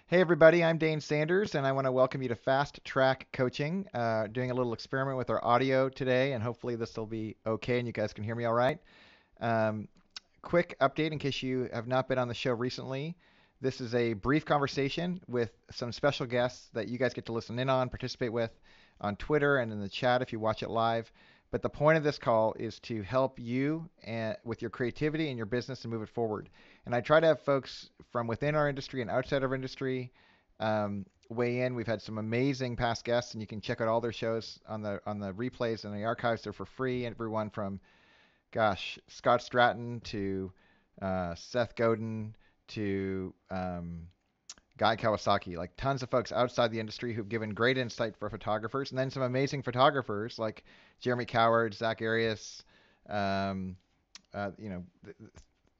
Hey everybody, I'm Dane Sanders, and I want to welcome you to Fast Track Coaching. Doing a little experiment with our audio today, and hopefully this will be okay and you guys can hear me all right. Um, Quick update in case you have not been on the show recently. This is a brief conversation with some special guests that you guys get to listen in on, participate with on Twitter and in the chat if you watch it live. But the point of this call is to help you with your creativity and your business and move it forward. And I try to have folks from within our industry and outside of our industry weigh in. We've had some amazing past guests, and you can check out all their shows on the replays and the archives. They're for free. Everyone from Scott Stratton to Seth Godin to Guy Kawasaki, like tons of folks outside the industry who've given great insight for photographers, and then some amazing photographers like Jeremy Coward, Zach Arias, um, you know,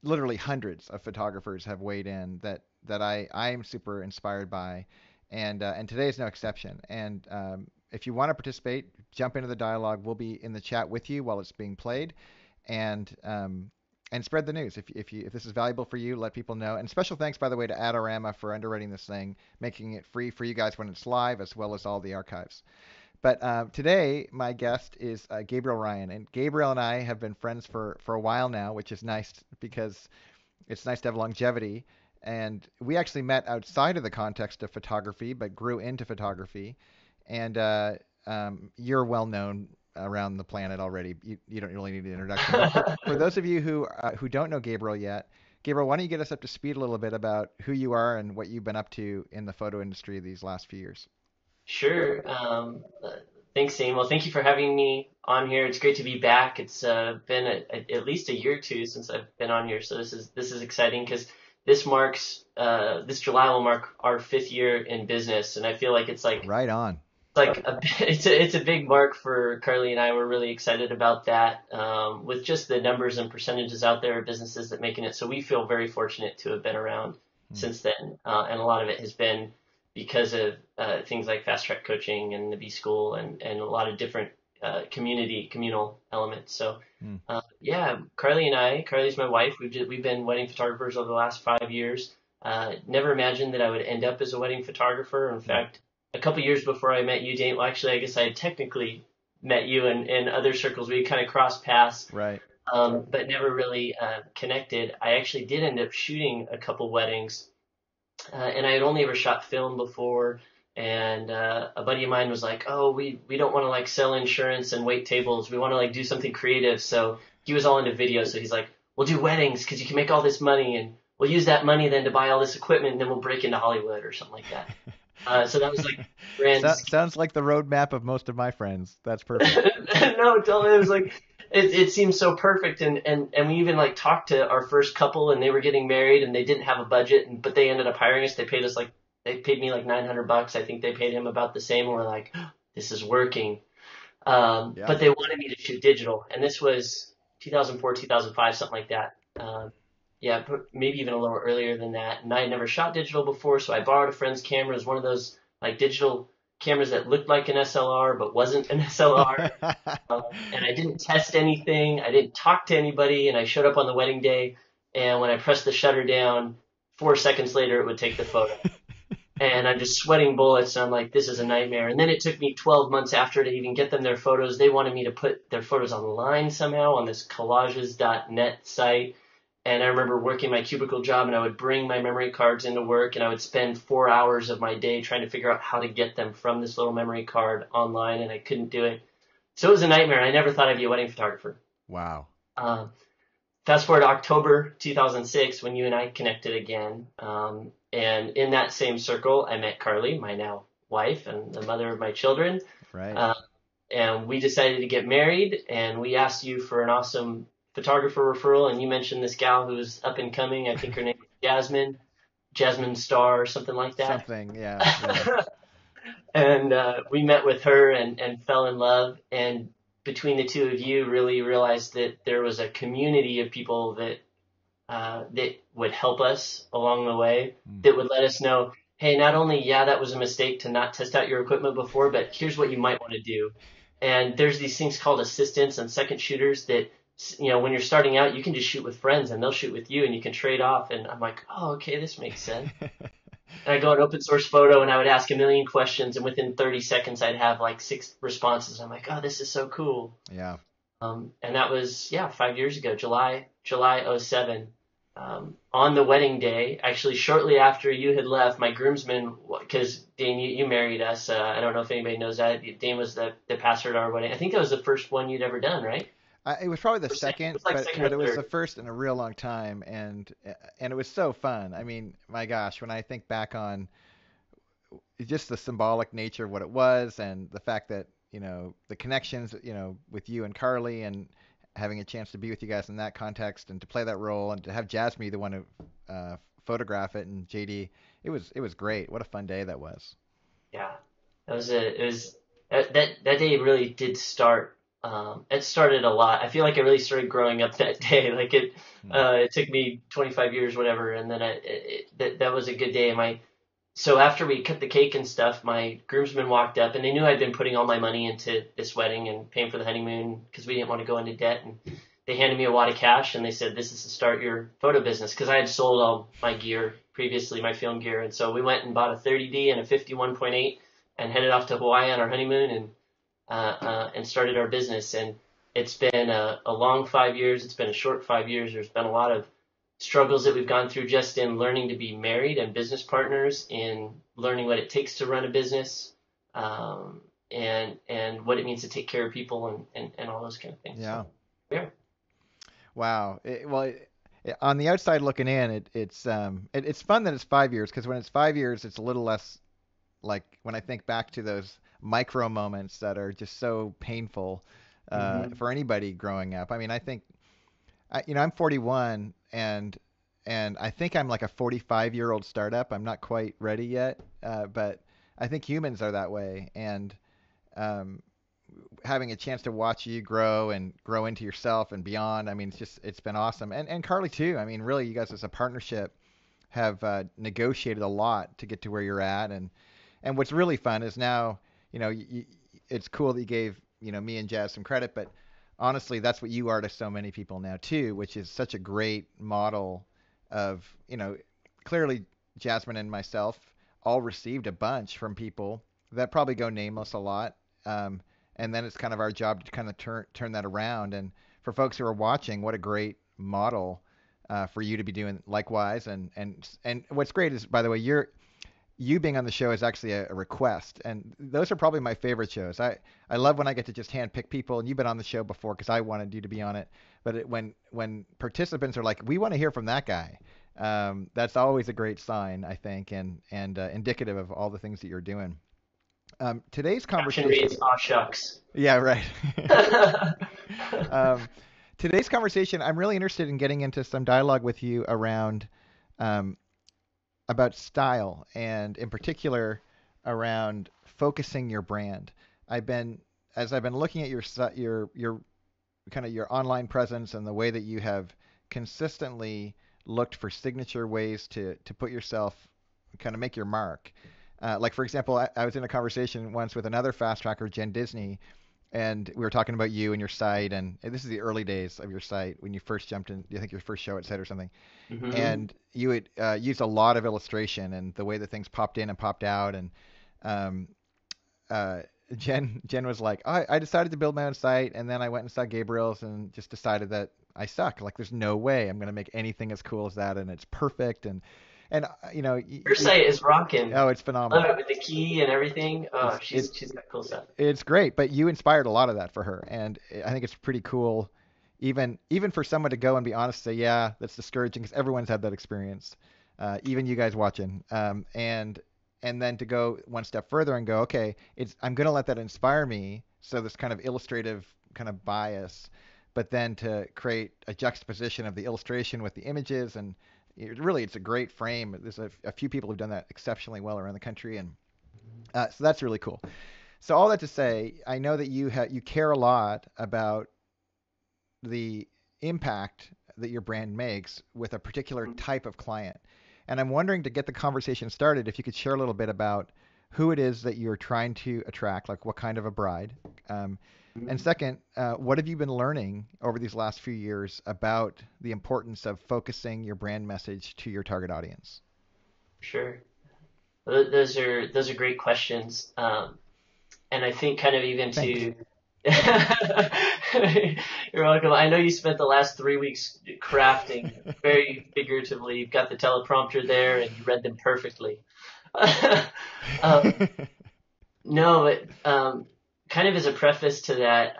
literally hundreds of photographers have weighed in that I am super inspired by, and today is no exception. And if you want to participate, jump into the dialogue. We'll be in the chat with you while it's being played, and spread the news. If this is valuable for you, let people know. And special thanks, by the way, to Adorama for underwriting this thing, making it free for you guys when it's live, as well as all the archives. But today, my guest is Gabriel Ryan, and Gabriel and I have been friends for a while now, which is nice because it's nice to have longevity. And we actually met outside of the context of photography, but grew into photography. And you're well known around the planet already. You don't really need an introduction. But for those of you who don't know Gabriel yet, Gabriel, why don't you get us up to speed a little bit about who you are and what you've been up to in the photo industry these last few years? Sure. Thanks, Sam. Well, thank you for having me on here. It's great to be back. It's been at least a year or two since I've been on here, so this is exciting because this July will mark our fifth year in business, and I feel like Right on. it's a big mark for Carly and I. We're really excited about that. With just the numbers and percentages out there of businesses that making it, so we feel very fortunate to have been around Hmm. since then, and a lot of it has been because of things like fast track coaching and the B School and a lot of different communal elements. So Hmm. yeah, Carly's my wife. We've been wedding photographers over the last 5 years. Never imagined that I would end up as a wedding photographer. In Hmm. fact, a couple years before I met you, Dane, well, actually, I guess I had technically met you in other circles. We kind of crossed paths, Right. but never really connected. I actually did end up shooting a couple weddings, and I had only ever shot film before. And a buddy of mine was like, "Oh, we don't want to like sell insurance and wait tables. We want to like do something creative." So he was all into video. So he's like, "We'll do weddings because you can make all this money, and we'll use that money then to buy all this equipment, and then we'll break into Hollywood or something like that." So that was like grand. Sounds like the roadmap of most of my friends. That's perfect. No, totally. It was like it seemed so perfect, and we even like talked to our first couple, and they were getting married, and they didn't have a budget, but they ended up hiring us. They paid me like $900. I think they paid him about the same, and we're like, this is working. Yeah. But they wanted me to shoot digital, and this was 2004, 2005, something like that. Yeah, maybe even a little earlier than that. And I had never shot digital before, so I borrowed a friend's camera. It was one of those like digital cameras that looked like an SLR but wasn't an SLR. And I didn't test anything. I didn't talk to anybody, and I showed up on the wedding day. And when I pressed the shutter down, 4 seconds later, it would take the photo. And I'm just sweating bullets. And I'm like, this is a nightmare. And then it took me 12 months after to even get them their photos. They wanted me to put their photos online somehow on this collages.net site. And I remember working my cubicle job, and I would bring my memory cards into work, and I would spend 4 hours of my day trying to figure out how to get them from this little memory card online, and I couldn't do it. So it was a nightmare. I never thought I'd be a wedding photographer. Wow. Um, Fast forward to October 2006 when you and I connected again. And in that same circle, I met Carly, my now wife and the mother of my children. Right. Uh, and we decided to get married, and we asked you for an awesome photographer referral. And you mentioned this gal who's up and coming. I think her name is Jasmine Starr or something like that. Something. Yeah. Yeah. And we met with her and fell in love. And between the two of you, really realized that there was a community of people that would help us along the way, Mm. that would let us know, hey, not only, yeah, that was a mistake to not test out your equipment before, but here's what you might want to do. And there's these things called assistants and second shooters that, when you're starting out, you can just shoot with friends and they'll shoot with you and you can trade off. And I'm like, oh, okay, this makes sense. And I go on open source photo and I would ask a million questions, and within 30 seconds I'd have like 6 responses. I'm like, oh, this is so cool. Yeah. And that was, yeah, 5 years ago, July '07. On the wedding day, actually shortly after you had left, my groomsmen, because Dane, you married us. I don't know if anybody knows that. Dane was the pastor at our wedding. I think that was the first one you'd ever done, right? It was probably the Or second, it second, was like but second or but it was the third. first in a real long time, and it was so fun. I mean, my gosh, when I think back on just the symbolic nature of what it was, and the fact that the connections with you and Carly, and having a chance to be with you guys in that context, and to play that role, and to have Jasmine be the one to photograph it, and JD, it was great. What a fun day that was. Yeah, it was that day really did start. It started a lot. I feel like I really started growing up that day. Like Hmm. it took me 25 years, whatever, and then that was a good day. So after we cut the cake and stuff, my groomsmen walked up and they knew I'd been putting all my money into this wedding and paying for the honeymoon because we didn't want to go into debt. And they handed me a wad of cash and they said, "This is to start your photo business." Because I had sold all my gear previously, my film gear. And so we went and bought a 30D and a 51.8 and headed off to Hawaii on our honeymoon and started our business. And it's been a long 5 years. It's been a short 5 years. There's been a lot of struggles that we've gone through just in learning to be married and business partners, in learning what it takes to run a business, and what it means to take care of people and all those kind of things. Yeah. So yeah, Wow. On the outside looking in, it's fun that it's 5 years, because when it's 5 years, it's a little less like when I think back to those micro moments that are just so painful hmm for anybody growing up. I mean, I think I'm 41, and I think I'm like a 45-year-old startup. I'm not quite ready yet, but I think humans are that way. And um, having a chance to watch you grow and grow into yourself and beyond, I mean, it's been awesome. And Carly too. I mean, really, you guys as a partnership have negotiated a lot to get to where you're at. And what's really fun is now, it's cool that you gave me and Jazz some credit, but honestly, that's what you are to so many people now too, which is such a great model of, clearly Jasmine and myself all received a bunch from people that probably go nameless a lot. Um, and then it's kind of our job to kind of turn that around. And for folks who are watching, what a great model for you to be doing likewise. And what's great is, by the way, you being on the show is actually a request, and those are probably my favorite shows. I love when I get to just hand pick people, and you've been on the show before because I wanted you to be on it. But when participants are like, we want to hear from that guy, that's always a great sign, I think, and indicative of all the things that you're doing. Today's caption conversation, reads, "Aw shucks." yeah, right. um, today's conversation, I'm really interested in getting into some dialogue with you around um, about style, and in particular around focusing your brand. I've been as I've been looking at your kind of your online presence, and the way that you have consistently looked for signature ways to put yourself, kind of make your mark. Like for example, I was in a conversation once with another fast tracker, Jen Disney, and we were talking about you and your site, and this is the early days of your site when you first jumped in. I think your first show at site or something, hmm and you would use a lot of illustration and the way that things popped in and popped out. And um, uh, Jen was like, I decided to build my own site, and then I went and saw Gabriel's and just decided that I suck. Like, there's no way I'm gonna make anything as cool as that, and it's perfect. And Your site is rocking. oh, it's Love phenomenal. it with the key and everything. Oh, It's it she's got cool stuff. it's great, but you inspired a lot of that for her, and I think it's pretty cool, even for someone to go and be honest, say, yeah, that's discouraging, because everyone's had that experience, even you guys watching, and then to go one step further and go, okay, I'm gonna let that inspire me, so this kind of illustrative kind of bias, but then to create a juxtaposition of the illustration with the images, and really, it's a great frame. There's a few people who've done that exceptionally well around the country, and so that's really cool. So all that to say, I know that you care a lot about the impact that your brand makes with a particular type of client. And I'm wondering, to get the conversation started, if you could share a little bit about who it is that you're trying to attract, like what kind of a bride. And Mhm. second, what have you been learning over these last few years about the importance of focusing your brand message to your target audience? Sure. Those are great questions. And I think kind of even Thanks. to you're welcome. I know you spent the last 3 weeks crafting very figuratively. You've got the teleprompter there and you read them perfectly. um, no, but kind of as a preface to that,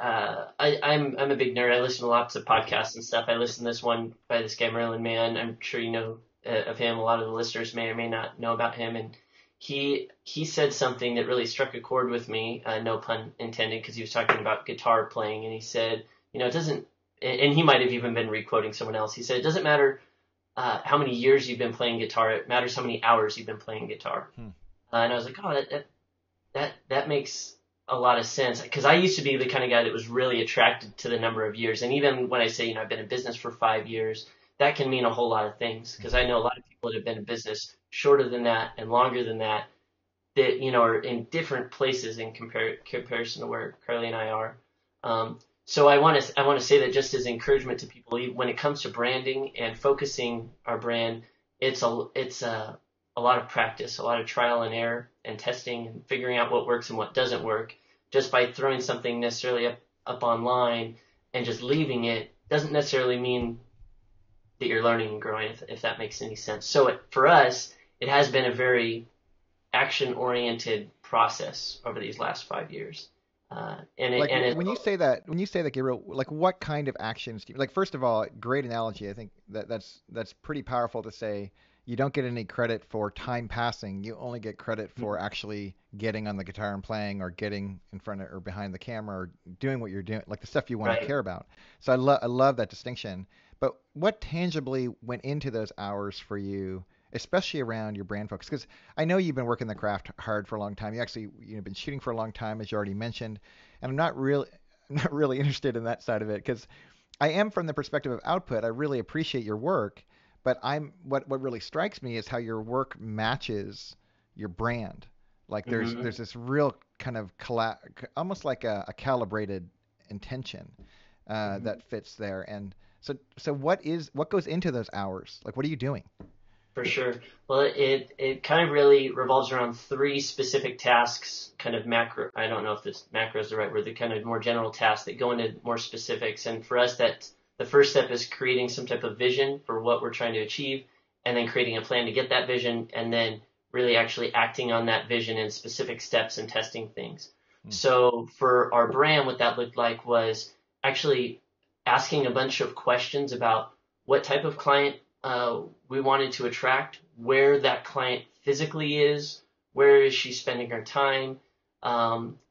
I'm a big nerd. I listen to lots of podcasts and stuff. I listen to this one by this guy Merlin Mann. I'm sure you know of him. A lot of the listeners may or may not know about him. And he said something that really struck a chord with me. No pun intended, because he was talking about guitar playing, and he said, it doesn't. And he might have even been requoting someone else. He said it doesn't matter how many years you've been playing guitar. It matters how many hours you've been playing guitar. And I was like, oh, that makes a lot of sense, because I used to be the kind of guy that was really attracted to the number of years. And even when I say, I've been in business for 5 years, that can mean a whole lot of things, because I know a lot of people that have been in business shorter than that and longer than that are in different places in comparison to where Carly and I are. So I want to say that just as encouragement to people, when it comes to branding and focusing our brand, it's a lot of practice, a lot of trial and error and testing and figuring out what works and what doesn't work. Just by throwing something necessarily up online and just leaving it doesn't necessarily mean that you're learning and growing, if that makes any sense. So for us, it has been a very action-oriented process over these last 5 years. Like when you say that, Gabriel, like what kind of actions do you like? First of all, great analogy. I think that's pretty powerful to say. You don't get any credit for time passing. You only get credit for actually getting on the guitar and playing, or getting in front of or behind the camera, or doing what you're doing, like the stuff you want to right. care about. So I love that distinction. But what tangibly went into those hours for you, especially around your brand focus? Because I know you've been working the craft hard for a long time. You actually been shooting for a long time, as you already mentioned. And I'm not really interested in that side of it, because I am from the perspective of output. I really appreciate your work, but what really strikes me is how your work matches your brand. Like hmm there's this real kind of almost like a calibrated intention that fits there. And so what goes into those hours? Like what are you doing? For sure. Well, it kind of really revolves around three specific tasks, kind of macro. I don't know if this macro is the right word. The kind of more general tasks that go into more specifics. And for us, that the first step is creating some type of vision for what we're trying to achieve, and then creating a plan to get that vision, and then really actually acting on that vision in specific steps and testing things. Hmm. So for our brand, what that looked like was actually asking a bunch of questions about what type of client we wanted to attract, where that client physically is, where is she spending her time,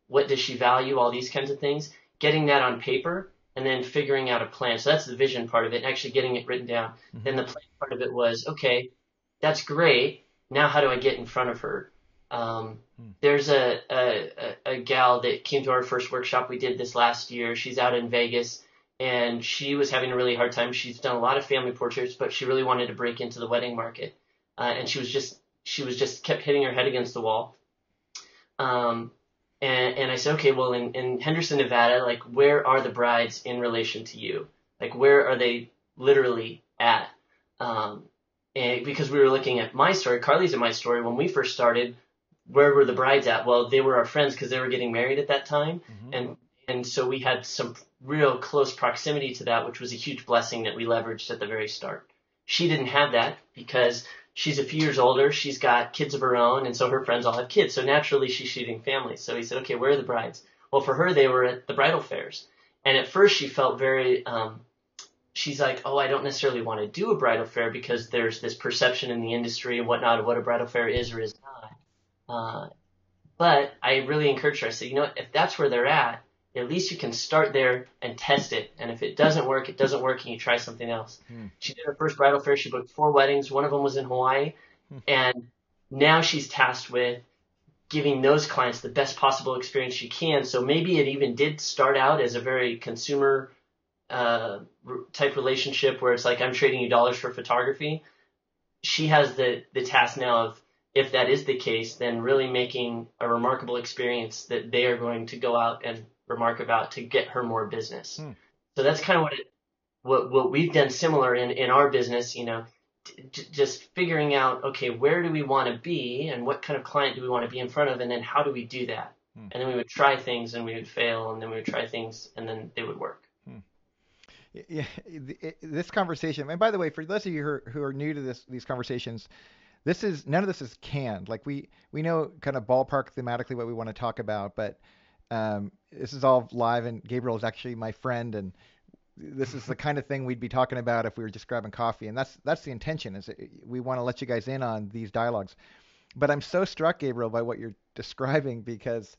what does she value, all these kinds of things, getting that on paper, and then figuring out a plan. So that's the vision part of it, and actually getting it written down. Hmm. Then the plan part of it was, okay, that's great. Now how do I get in front of her? Um, Hmm. there's a gal that came to our first workshop we did this last year. She's out in Vegas, and she was having a really hard time. She's done a lot of family portraits, but she really wanted to break into the wedding market. And she was just kept hitting her head against the wall. Um, and I said, okay, well, in Henderson, Nevada, like, where are the brides in relation to you? Like, where are they literally at? Um, and because we were looking at my story, Carly's and my story, when we first started, where were the brides at? Well, they were our friends because they were getting married at that time. Hmm. And so we had some real close proximity to that, which was a huge blessing that we leveraged at the very start. She didn't have that because she's a few years older. She's got kids of her own, and so her friends all have kids. So naturally, she's shooting families. So he said, okay, where are the brides? Well, for her, they were at the bridal fairs. And at first, she felt very, she's like, oh, I don't necessarily want to do a bridal fair because there's this perception in the industry and whatnot of what a bridal fair is or is not. But I really encouraged her. I said, if that's where they're at least you can start there and test it. And if it doesn't work, it doesn't work, and you try something else. Hmm. She did her first bridal fair. She booked 4 weddings. One of them was in Hawaii. Hmm. And now she's tasked with giving those clients the best possible experience she can. So maybe it even did start out as a very consumer type relationship where it's like, I'm trading you dollars for photography. She has the task now of, if that is the case, then really making a remarkable experience that they are going to go out and remark about to get her more business. Hmm. So that's kind of what we've done similar in our business, just figuring out, okay, where do we want to be and what kind of client do we want to be in front of, and then how do we do that? And then we would try things and we would fail, and then we would try things and then they would work. Yeah, this conversation, and by the way, for those of you who are new to these conversations, this is none of this is canned. Like we know kind of ballpark thematically what we want to talk about, but this is all live, and Gabriel is actually my friend, and this is the kind of thing we'd be talking about if we were just grabbing coffee, and that's the intention. Is we want to let you guys in on these dialogues. But I'm so struck, Gabriel, by what you're describing because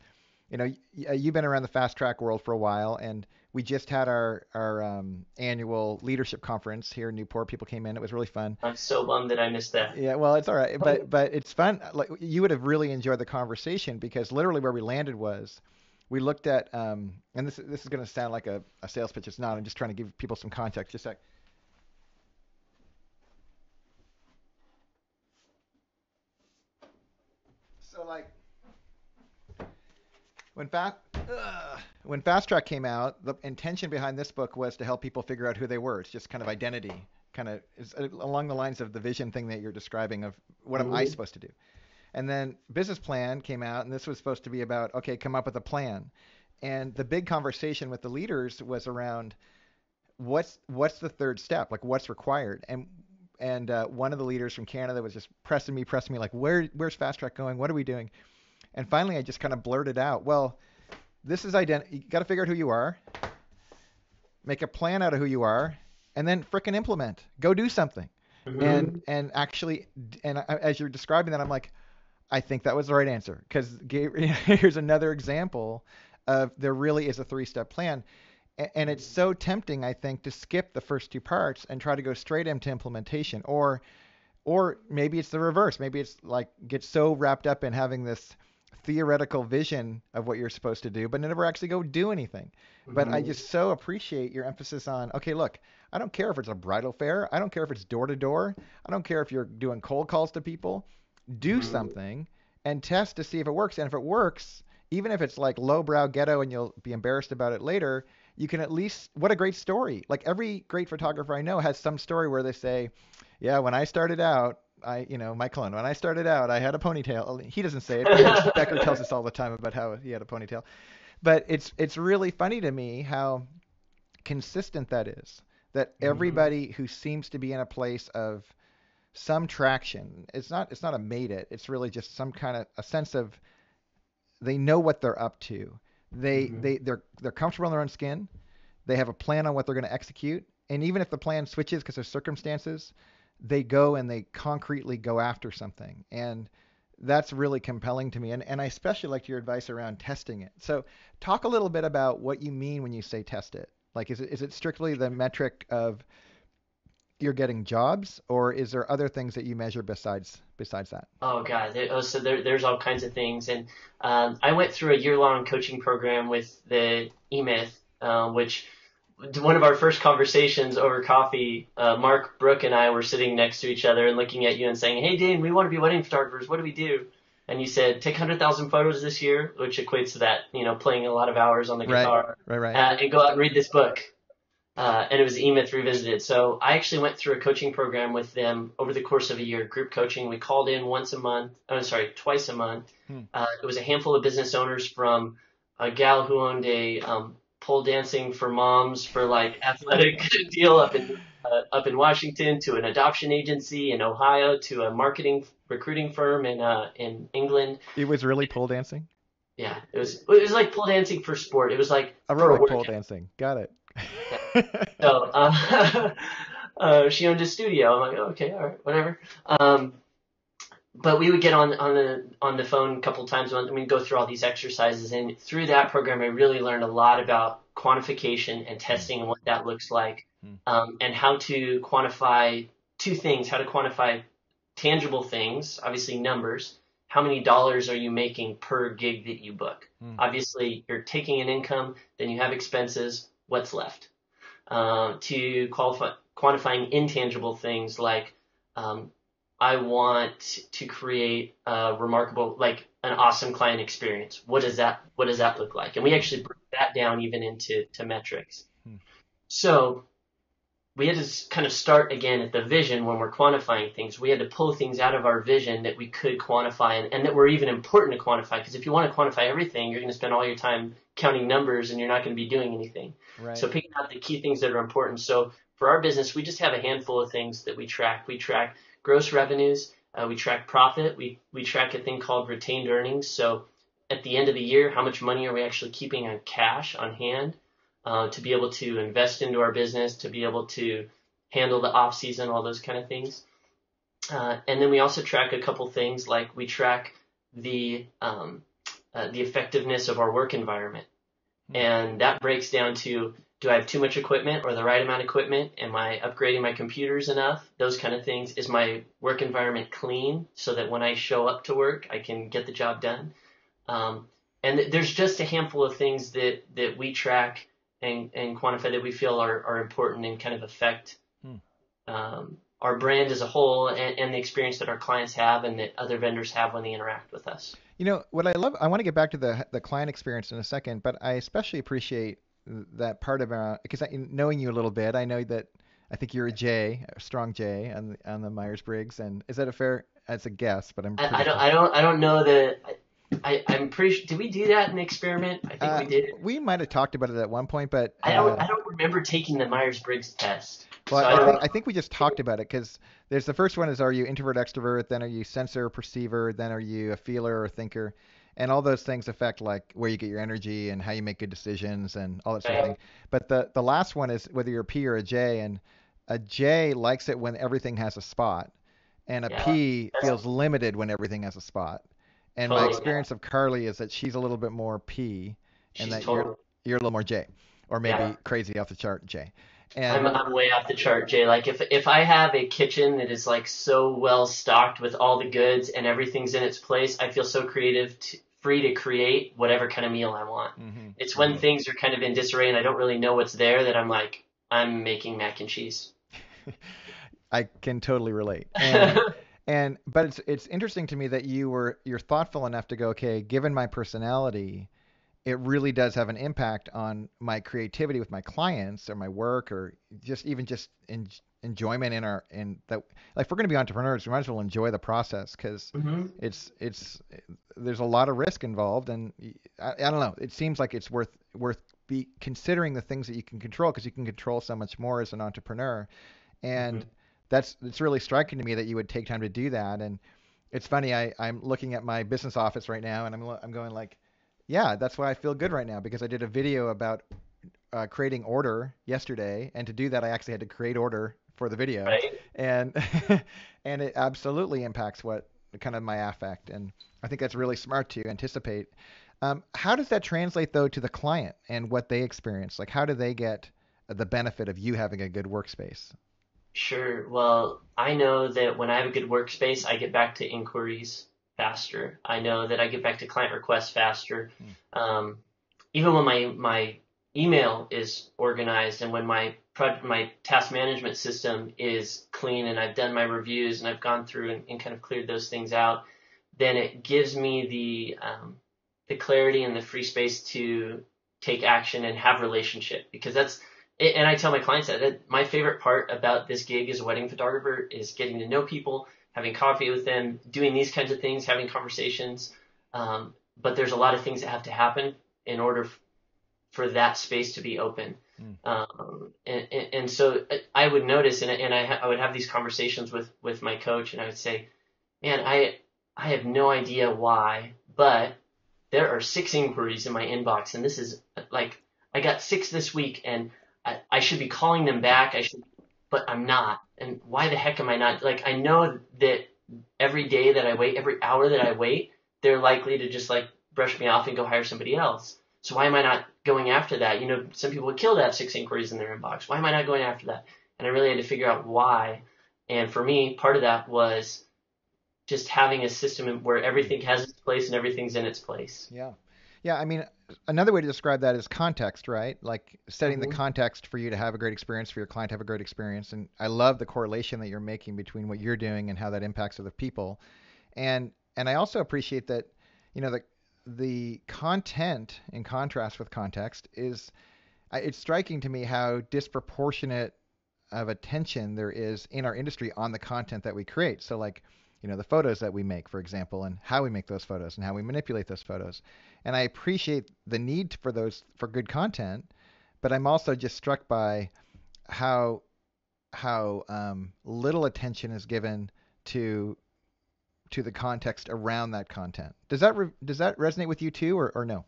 you've been around the fast track world for a while, and we just had our annual leadership conference here in Newport. People came in; it was really fun. I'm so bummed that I missed that. Yeah, well, it's all right, but it's fun. Like you would have really enjoyed the conversation because literally where we landed was we looked at and this is going to sound like a sales pitch. It's not. I'm just trying to give people some context. Just a sec. So like when fast when Fast Track came out, the intention behind this book was to help people figure out who they were. It's just kind of identity, kind of along the lines of the vision thing that you're describing of what am I Mhm. supposed to do. And then Business Plan came out, and this was supposed to be about, okay, come up with a plan. And the big conversation with the leaders was around what's the third step, like what's required. And one of the leaders from Canada was just pressing me, like where's Fast Track going? What are we doing? And finally, I just kind of blurted out, well, this is identity. You got to figure out who you are, make a plan out of who you are, and then frickin' implement. Go do something. Mhm. And actually, as you're describing that, I'm like, I think that was the right answer because here's another example of there really is a three-step plan. And it's so tempting, I think, to skip the first two parts and try to go straight into implementation. Or maybe it's the reverse. Maybe it's like get so wrapped up in having this theoretical vision of what you're supposed to do, but never actually go do anything. But I Mhm. just so appreciate your emphasis on, okay, look, I don't care if it's a bridal fair. I don't care if it's door to door. I don't care if you're doing cold calls to people. Do Mhm. something and test to see if it works. And if it works, even if it's like lowbrow ghetto and you'll be embarrassed about it later, you can at least, what a great story. Like every great photographer I know has some story where they say, yeah, when I started out, Mike Malone, when I started out, I had a ponytail. He doesn't say it, but Mitch Becker tells us all the time about how he had a ponytail. But it's really funny to me how consistent that is. That Mhm. everybody who seems to be in a place of some traction, it's not a made it. It's really just some kind of a sense of they know what they're up to. Mhm. They're comfortable in their own skin. They have a plan on what they're going to execute. And even if the plan switches because of circumstances, they go and they concretely go after something. And that's really compelling to me. And I especially liked your advice around testing it. So talk a little bit about what you mean when you say test it. Like, is it strictly the metric of you're getting jobs, or is there other things that you measure besides that? Oh God, there's all kinds of things, and I went through a year-long coaching program with the eMyth, which one of our first conversations over coffee, Mark, Brooke, and I were sitting next to each other and looking at you and saying, "Hey, Dane, we want to be wedding photographers. What do we do?" And you said, "Take 100,000 photos this year," which equates to that, playing a lot of hours on the Right, guitar, right. and go out and read this book. And it was eMyth Revisited. So I actually went through a coaching program with them over the course of a year, group coaching. We called in once a month, oh, sorry, twice a month. Hmm. It was a handful of business owners from a gal who owned a pole dancing for moms for like athletic deal up in Washington to an adoption agency in Ohio to a marketing recruiting firm in England. It was really pole dancing. Yeah, it was like pole dancing for sport. It was like for a Aerobic pole workout. dancing. got Yeah. it. So she owned a studio. I'm like, oh, okay, all right, whatever. But we would get on the phone a couple times a month, and we'd go through all these exercises. And through that program, I really learned a lot about quantification and Hmm, testing and what that looks like, hmm, and how to quantify two things: how to quantify tangible things, obviously numbers. How many dollars are you making per gig that you book? hmm, Obviously, you're taking an income, then you have expenses. What's left? To quantifying intangible things like um, I want to create a remarkable, like an awesome client experience. What does that look like? And we actually break that down even into metrics. hmm, So we had to kind of start again at the vision when we're quantifying things. We had to pull things out of our vision that we could quantify and that were even important to quantify. Because if you want to quantify everything, you're going to spend all your time counting numbers and you're not going to be doing anything. Right. So picking out the key things that are important. So for our business, we just have a handful of things that we track. We track gross revenues. We track profit. We track a thing called retained earnings. So at the end of the year, how much money are we actually keeping on cash on hand? To be able to invest into our business, to be able to handle the off season, all those kind of things. And then we also track a couple things like we track the effectiveness of our work environment. And that breaks down to, do I have too much equipment or the right amount of equipment? Am I upgrading my computers enough? Those kind of things. Is my work environment clean so that when I show up to work, I can get the job done? And there's just a handful of things that we track and quantify that we feel are important and kind of affect our brand as a whole and the experience that our clients have and that other vendors have when they interact with us. You know, what I love, I want to get back to the client experience in a second, but I especially appreciate that part about, because knowing you a little bit, I know that I think you're a J, a strong J on the Myers-Briggs, and is that a fair, as a guess, but I'm pretty sure. I don't know that. I'm pretty sure. Did we do that in the experiment? I think we did. We might have talked about it at one point, but I don't remember taking the Myers-Briggs test. well, So I think we just talked about it because there's the first one is, are you introvert, extrovert? Then are you sensor, perceiver? Then are you a feeler or thinker? And all those things affect like where you get your energy and how you make good decisions and all that sort of thing. But the last one is whether you're a P or a J, and a J likes it when everything has a spot, and a yeah, P that's feels limited when everything has a spot. And my totally. experience of Carly is that she's a little bit more P, and She's that totally. you're a little more J, or Yeah. maybe crazy off the chart J. And I'm way off the chart, Jay. Like if I have a kitchen that is like so well stocked with all the goods and everything's in its place, I feel so free to create whatever kind of meal I want. hmm It's when things are kind of in disarray and I don't really know what's there that I'm like, I'm making mac and cheese. I can totally relate. And but it's interesting to me that you're thoughtful enough to go, okay, given my personality, it really does have an impact on my creativity with my clients or my work or just enjoyment in our in that, like if we're going to be entrepreneurs, we might as well enjoy the process because hmm it's there's a lot of risk involved, and I don't know, it seems like it's worth be considering the things that you can control because you can control so much more as an entrepreneur. And hmm it's really striking to me that you would take time to do that. And it's funny, I'm looking at my business office right now, and I'm going like, yeah, that's why I feel good right now because I did a video about creating order yesterday, and to do that, I actually had to create order for the video, Right? and and it absolutely impacts what kind of my affect, and I think that's really smart to anticipate. How does that translate though to the client and what they experience? Like, how do they get the benefit of you having a good workspace? Sure. Well, I know that when I have a good workspace, I get back to inquiries faster. I know that I get back to client requests faster. Hmm. Um, Even when my email is organized and when my task management system is clean and I've done my reviews and I've gone through and kind of cleared those things out, then it gives me the clarity and the free space to take action and have relationship because that's and I tell my clients that my favorite part about this gig as a wedding photographer is getting to know people, having coffee with them, doing these kinds of things, having conversations. But there's a lot of things that have to happen in order for that space to be open. Hmm. And so I would notice, I would have these conversations with my coach, and I would say, man, I have no idea why, but there are 6 inquiries in my inbox, and this is like I got 6 this week, and I should be calling them back. I should, but I'm not. And why the heck am I not? Like I know that every day that I wait, every hour that I wait, they're likely to just like brush me off and go hire somebody else. So why am I not going after that? You know, some people would kill to have 6 inquiries in their inbox. Why am I not going after that? And I really had to figure out why. And for me, part of that was just having a system where everything has its place and everything's in its place. Yeah. Yeah, I mean, another way to describe that is context, right? Like setting the hmm context for you to have a great experience, for your client to have a great experience. And I love the correlation that you're making between what you're doing and how that impacts other people. And I also appreciate that, you know, the content in contrast with context is it's striking to me how disproportionate of attention there is in our industry on the content that we create. So like, the photos that we make, for example, and how we make those photos and how we manipulate those photos. And I appreciate the need for good content, but I'm also just struck by how little attention is given to the context around that content. Does that resonate with you too, or no?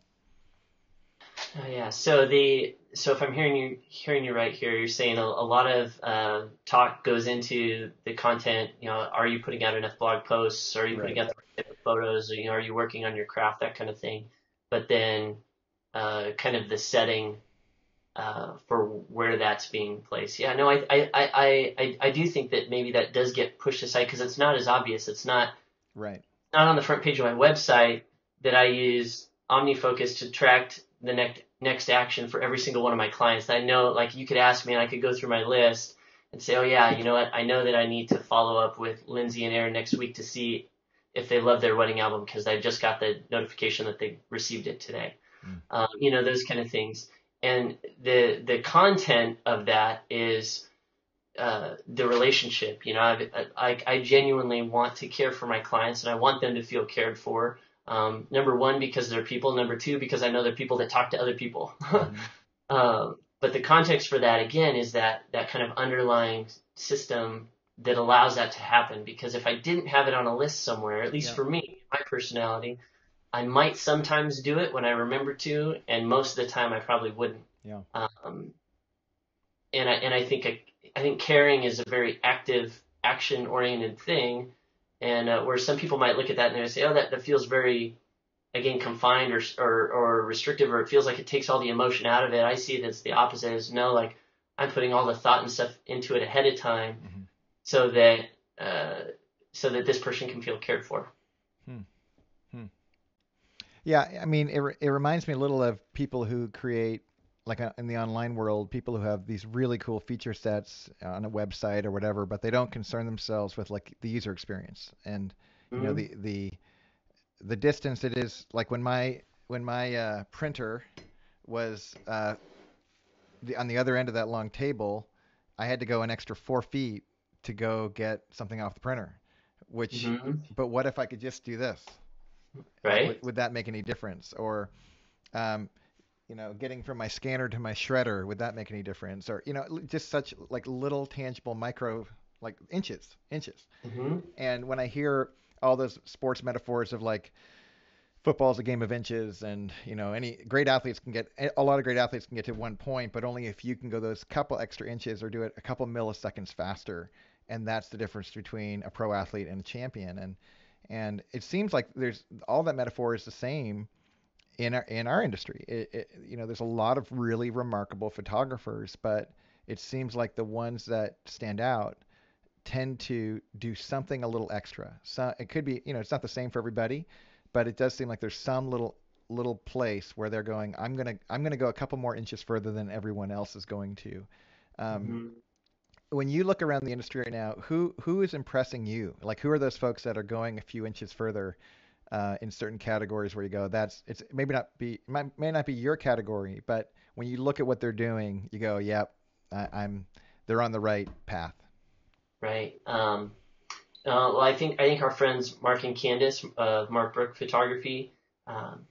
Yeah. So if I'm hearing you right here, you're saying a lot of talk goes into the content. Are you putting out enough blog posts? Are you putting Right. out the right type of photos? Or, are you working on your craft? That kind of thing. But then kind of the setting for where that's being placed. Yeah. No, I do think that maybe that does get pushed aside because it's not as obvious. It's Right. not on the front page of my website that I use OmniFocus to track the next action for every single one of my clients. I know, like, you could ask me and I could go through my list and say, oh yeah, you know what? I know that I need to follow up with Lindsay and Aaron next week to see if they love their wedding album because I just got the notification that they received it today. Those kind of things. And the content of that is the relationship. I genuinely want to care for my clients and I want them to feel cared for. Number one, because they're people. Number two, because I know they're people that talk to other people. But the context for that, again, is that kind of underlying system that allows that to happen. Because if I didn't have it on a list somewhere, at least Yeah. for me, my personality, I might sometimes do it when I remember to, and most of the time I probably wouldn't. Yeah. And I think caring is a very active, action-oriented thing, and where some people might look at that and they say, oh, that feels very, again, confined or restrictive, or it feels like it takes all the emotion out of it. I see it as the opposite. Is no, like I'm putting all the thought and stuff into it ahead of time, Mm-hmm. so that this person can feel cared for. Hmm. Hmm. Yeah, I mean, it reminds me a little of people who create, like in the online world, people who have these really cool feature sets on a website or whatever, but they don't concern themselves with like the user experience and Mm-hmm. the distance it is. Like when my printer was on the other end of that long table, I had to go an extra 4 feet to go get something off the printer. Which, Mm-hmm. but what if I could just do this? Like, Right. would that make any difference? Or, um, getting from my scanner to my shredder, would that make any difference? Or, just such like little tangible micro, like inches. Mm-hmm. And when I hear all those sports metaphors of like football's a game of inches, and any great athletes can get a lot of great athletes can get to one point, but only if you can go those couple extra inches or do it a couple milliseconds faster. And that's the difference between a pro athlete and a champion. And it seems like there's all that metaphor is the same in our industry. There's a lot of really remarkable photographers, but it seems like the ones that stand out tend to do something a little extra. So it could be, it's not the same for everybody, but it does seem like there's some little place where they're going, I'm gonna go a couple more inches further than everyone else is going to. Um, Mm-hmm. when you look around the industry right now, who is impressing you? Like, who are those folks that are going a few inches further in certain categories where you go, it's maybe not be may not be your category, but when you look at what they're doing, you go, yep, they're on the right path. Right. Well, I think our friends Mark and Candace of Mark Brook Photography, um,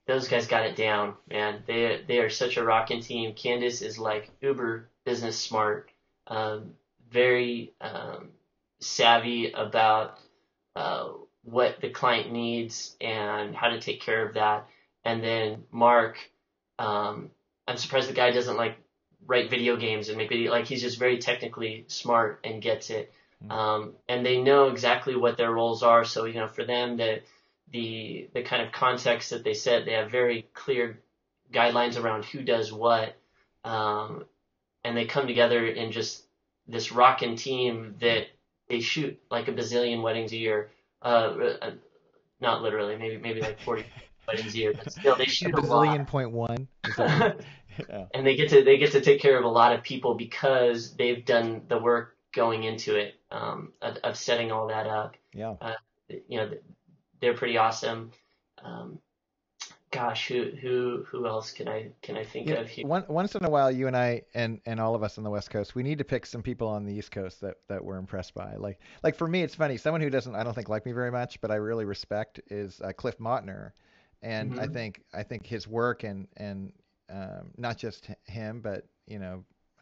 those guys got it down, man. They are such a rocking team. Candace is like uber business smart, um, very savvy about uh, what the client needs and how to take care of that. And then Mark, I'm surprised the guy doesn't like write video games and make video. Like he's just very technically smart and gets it. Mm. And they know exactly what their roles are. So for them, the kind of context that they set, they have very clear guidelines around who does what, um, and they come together in just this rockin' team that they shoot like a bazillion weddings a year. Not literally, maybe like 40 weddings a year, but still they A shoot a lot. bazillion point one. Is that what? Yeah. And they get to take care of a lot of people because they've done the work going into it, of setting all that up. Yeah. Uh, you know, they're pretty awesome. Um, gosh, who else can I think You know, of here? once in a while, you and I and all of us on the West Coast, we need to pick some people on the East Coast that we're impressed by. Like for me, it's funny. Someone who doesn't, I don't think, like me very much, but I really respect is Cliff Mautner, and I Hmm. think I think his work and not just him, but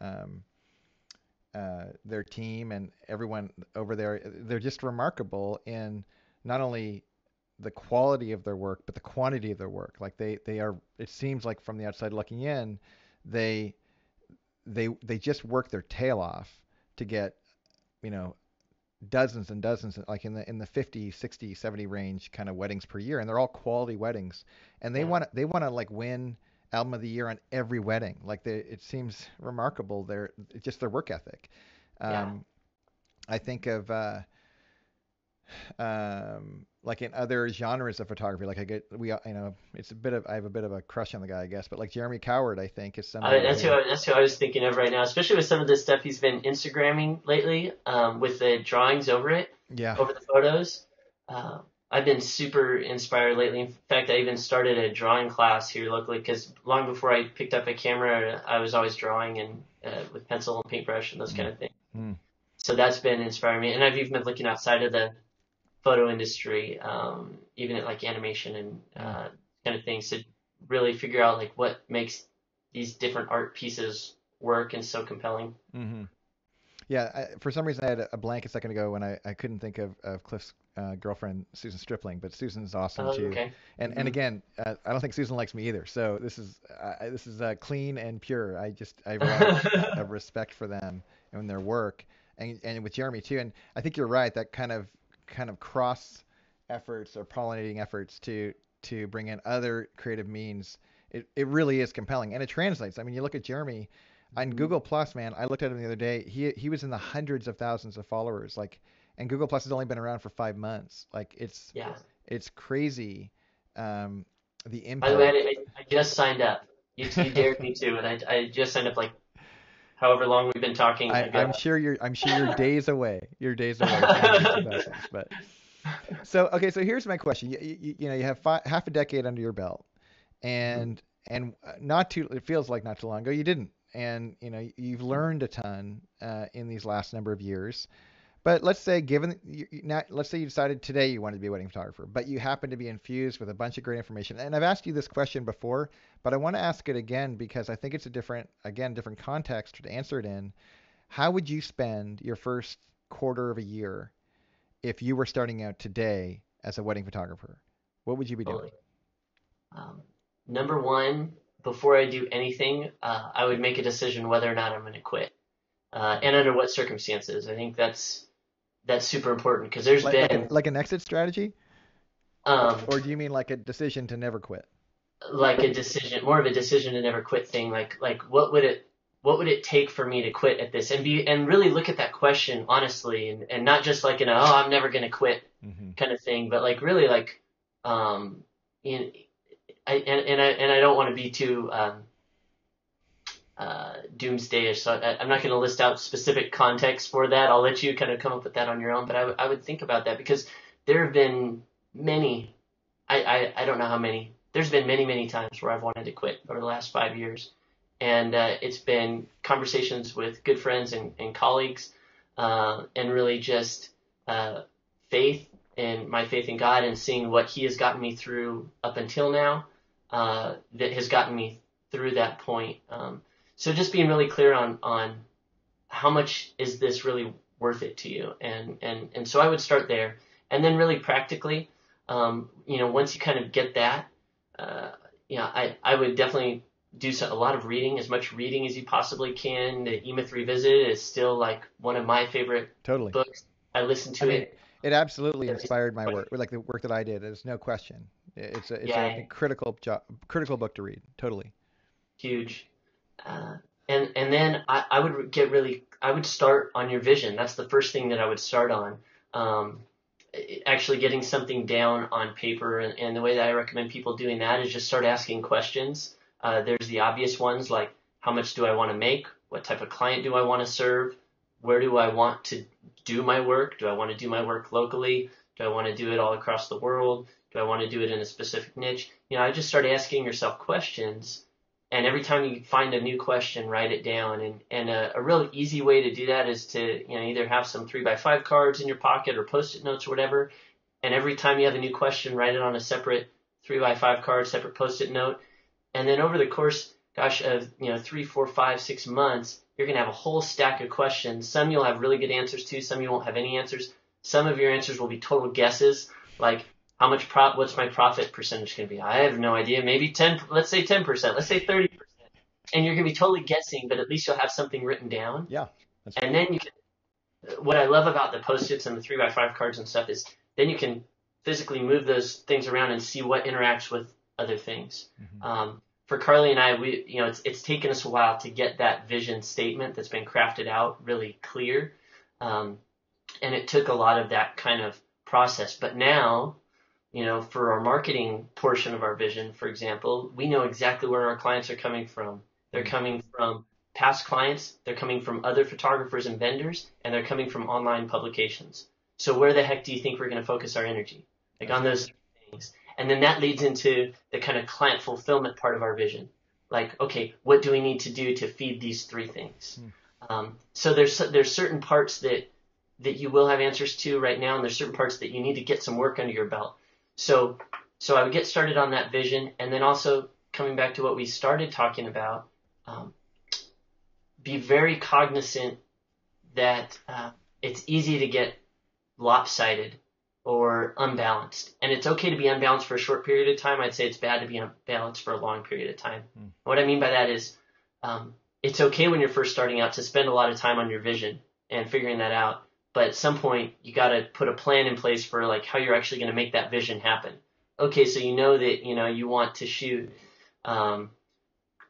um, their team and everyone over there, they're just remarkable in not only the quality of their work, but the quantity of their work. Like they are. It seems like from the outside looking in, they they just work their tail off to get you know dozens and dozens, like in the 50, 60, 70 range kind of weddings per year, and they're all quality weddings, and Yeah, they want to like win album of the year on every wedding. Like it seems remarkable. It's just their work ethic. yeah. Um, I think of like in other genres of photography, like it's a bit of I have a bit of a crush on the guy, I guess, but like Jeremy Coward, I think is somebody who, That's who I was thinking of right now, especially with some of the stuff he's been Instagramming lately, with the drawings over it, yeah, over the photos. Uh, I've been super inspired lately. In fact, I even started a drawing class here locally because long before I picked up a camera, I was always drawing and with pencil and paintbrush and those kind mm, of things. mm, So that's been inspiring me, and I've even been looking outside of the photo industry, even at like animation and mm, kind of things to really figure out like what makes these different art pieces work and so compelling. mm-hmm. Yeah, for some reason I had a blank a second ago when I couldn't think of Cliff's girlfriend, Susan Stripling, but Susan's awesome too. Okay. And Hmm. again, I don't think Susan likes me either. So this is clean and pure. I have a lot of respect for them and their work, and with Jeremy too. And I think you're right. That kind of cross efforts or pollinating efforts to bring in other creative means. It really is compelling, and it translates. I mean, you look at Jeremy on Hmm. Google Plus, man. I looked at him the other day. He was in the hundreds of thousands of followers. Like, and Google Plus has only been around for 5 months. Like, Yeah. it's crazy, um, the By the way, impact. I just signed up. You dared me to, and I just signed up like however long we've been talking ago. I'm sure you're days away. You're days away from hundreds of thousands. But so okay, so here's my question. You have half a decade under your belt, Mhm. and not too it feels like not too long ago you didn't, and you've learned a ton in these last number of years. But let's say, let's say you decided today you wanted to be a wedding photographer, but you happen to be infused with a bunch of great information. And I've asked you this question before, but I want to ask it again because I think it's a different context to answer it in. How would you spend your first quarter of a year if you were starting out today as a wedding photographer? What would you be doing? Totally. Um, Number one, before I do anything, I would make a decision whether or not I'm going to quit, and under what circumstances. I think that's super important because there's been Like an exit strategy, um, or do you mean like a decision to never quit? like a decision, more of a decision to never quit thing. Like what would it take for me to quit at this and really look at that question honestly and not just like oh I'm never going to quit Hmm. kind of thing, but like really like um, in and I don't want to be too doomsdayish, so I'm not going to list out specific context for that. I'll let you kind of come up with that on your own, but I would think about that because there have been many, I don't know how many, there's been many times where I've wanted to quit over the last 5 years. And it's been conversations with good friends and colleagues, and really just uh, faith and my faith in God and seeing what He has gotten me through up until now, that has gotten me through that point. So just being really clear on how much is this really worth it to you, and so I would start there, and then really practically, once you kind of get that, uh, I would definitely do a lot of reading, as much reading as you possibly can. The E-Myth Revisited is still like one of my favorite Totally. books. I listen I to mean, it it absolutely every inspired my single work, like the work that I did. There's no question. It's a yeah, critical book to read. Totally. huge. Uh, and then I would I would start on your vision. That's the first thing that I would start on. Um, Actually getting something down on paper, and the way that I recommend people doing that is just start asking questions. There's the obvious ones like how much do I want to make? What type of client do I want to serve? Where do I want to do my work? Do I want to do my work locally? Do I want to do it all across the world? Do I want to do it in a specific niche? I just start asking yourself questions. And every time you find a new question, write it down. And a real easy way to do that is to, either have some 3x5 cards in your pocket or Post-it notes or whatever. And every time you have a new question, write it on a separate 3x5 card, separate Post-it note. And then over the course, gosh, of 3, 4, 5, 6 months, you're going to have a whole stack of questions. Some you'll have really good answers to. Some you won't have any answers. Some of your answers will be total guesses, like what's my profit percentage going to be? I have no idea. Maybe 10. Let's say 10%. Let's say 30%. And you're going to be totally guessing, but at least you'll have something written down. Yeah. And then you can. What I love about the Post-its and the 3x5 cards and stuff is then you can physically move those things around and see what interacts with other things. Mm-hmm. For Carly and I, it's taken us a while to get that vision statement that's been crafted out really clear. And it took a lot of that kind of process. But now, for our marketing portion of our vision, for example, we know exactly where our clients are coming from. They're coming from past clients, they're coming from other photographers and vendors, and they're coming from online publications. So where the heck do you think we're going to focus our energy? Like on those things. And then that leads into the kind of client fulfillment part of our vision. Like, okay, what do we need to do to feed these three things? So there's certain parts that you will have answers to right now, and there's certain parts that you need to get some work under your belt. So I would get started on that vision, and then also coming back to what we started talking about, be very cognizant that it's easy to get lopsided or unbalanced. And it's okay to be unbalanced for a short period of time. I'd say it's bad to be unbalanced for a long period of time. What I mean by that is it's okay when you're first starting out to spend a lot of time on your vision and figuring that out. But at some point, you got to put a plan in place for like how you're actually going to make that vision happen. Okay, so that, you want to shoot,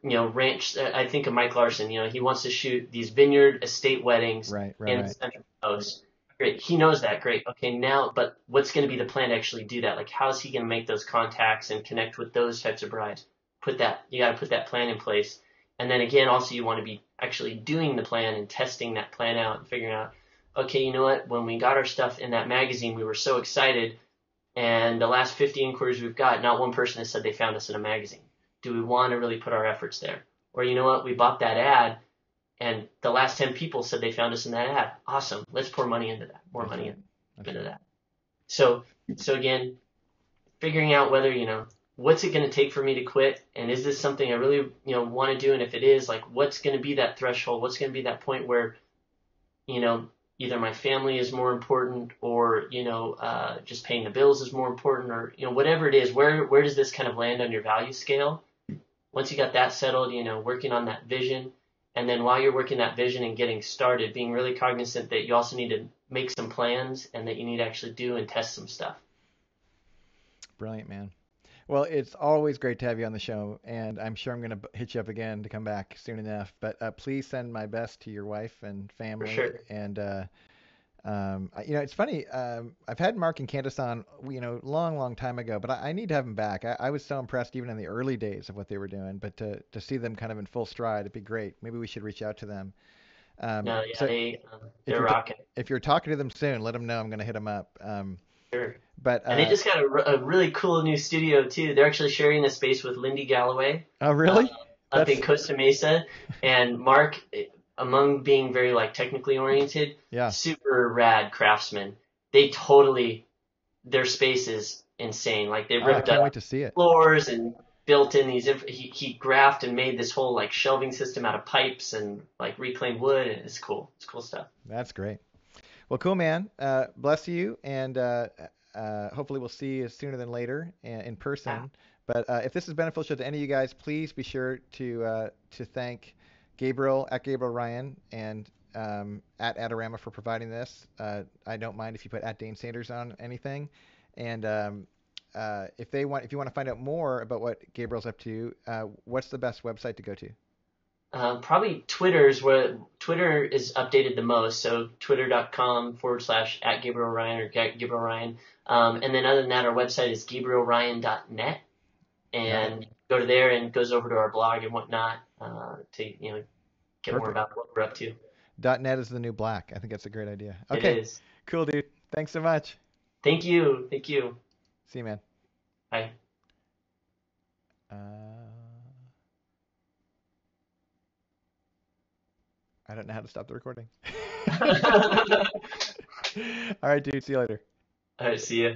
ranch. I think of Mike Larson, he wants to shoot these vineyard estate weddings in the Central Coast. Great. He knows that. Great. Okay, now, but what's going to be the plan to actually do that? Like, how's he going to make those contacts and connect with those types of brides? You got to put that plan in place. And then again, also you want to be actually doing the plan and testing that plan out and figuring out, okay, you know what? When we got our stuff in that magazine, we were so excited. And the last 50 inquiries we've got, not one person has said they found us in a magazine. Do we want to really put our efforts there? Or you know what? We bought that ad, and the last 10 people said they found us in that ad. Awesome. Let's pour money into that. More money into that. So again, figuring out whether, what's it going to take for me to quit? And is this something I really, want to do? And if it is, like, what's going to be that threshold? What's going to be that point where, either my family is more important or, just paying the bills is more important or, whatever it is, where does this kind of land on your value scale? Once you got that settled, working on that vision. And then while you're working that vision and getting started, being really cognizant that you also need to make some plans and that you need to actually do and test some stuff. Brilliant, man. Well, it's always great to have you on the show, and I'm sure I'm going to hit you up again to come back soon enough. But please send my best to your wife and family. For sure. And it's funny. I've had Mark and Candace on, long time ago, but I need to have them back. I was so impressed even in the early days of what they were doing, but to see them kind of in full stride, it'd be great. Maybe we should reach out to them. They're rocking. If you're talking to them soon, let them know I'm going to hit them up. Sure. But and they just got a really cool new studio too. They're actually sharing the space with Lindy Galloway. Oh, really? Up in Costa Mesa, and Mark, among being very like technically oriented, super rad craftsmen. Their space is insane. Like they ripped I can't up wait to see it. Floors and built in these. He graphed and made this whole like shelving system out of pipes and like reclaimed wood, and it's cool. It's cool stuff. That's great. Well, cool, man. Bless you, and hopefully we'll see you sooner than later in person. Yeah. But if this is beneficial to any of you guys, please be sure to thank Gabriel at Gabriel Ryan and at Adorama for providing this. I don't mind if you put at Dane Sanders on anything. And if you want to find out more about what Gabriel's up to, what's the best website to go to? Probably Twitter is where Twitter is updated the most. So twitter.com/at Gabriel Ryan or Gabriel Ryan. And then other than that, our website is gabrielryan.net. And go to there and goes over to our blog and whatnot to get Perfect. More about what we're up to. .net is the new black. I think that's a great idea. Okay. It is. Cool, dude. Thanks so much. Thank you. Thank you. See you, man. Bye. I don't know how to stop the recording. All All right, dude. See you later. right, see ya.